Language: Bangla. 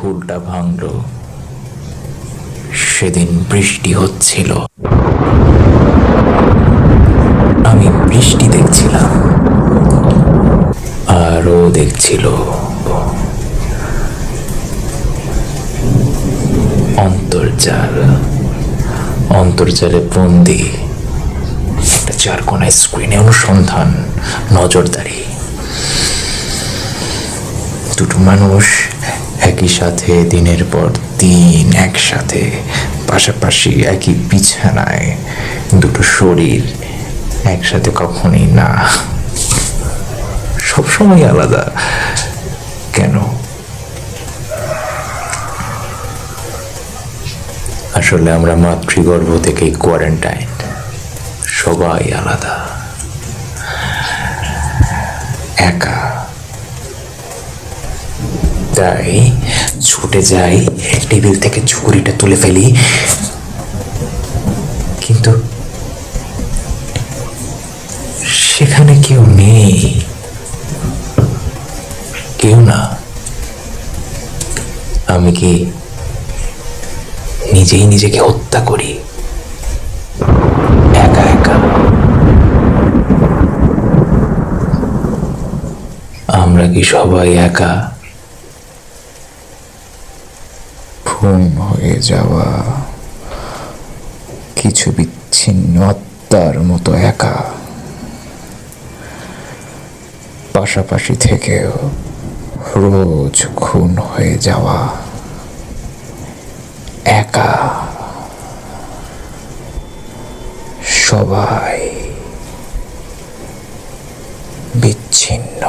ফুলটা ভাঙল। সেদিন বৃষ্টি হচ্ছিল, আমি বৃষ্টি দেখছিলাম আর ও দেখছিল অন্তর্জাল। অন্তর্জালে বন্দি একটা চারকোনায় স্ক্রিনে অনুসন্ধান, নজরদারি। দুটো মানুষ একই সাথে দিনের পর দিন একসাথে পাশাপাশি একই বিছানায়, দুটো শরীর একসাথে কখনই না, সবসময় আলাদা। কেন? আসলে আমরা মাতৃগর্ভ থেকেই কোয়ারেন্টাইন, সবাই আলাদা, একা। তাই ছুটে যাই, টেবিল থেকে ঝুড়িটা তুলে ফেলি, কিন্তু সেখানে কেউ নেই, কেউ না। আমি কি নিজেই নিজেকে হত্যা করি একা একা? আমরা কি সবাই একা? খুন হয়ে যাওয়া কিছু বিচ্ছিন্ন আত্মার মতো একা, পাশাপাশি থেকেও রোজ খুন হয়ে যাওয়া একা, সবাই বিচ্ছিন্ন।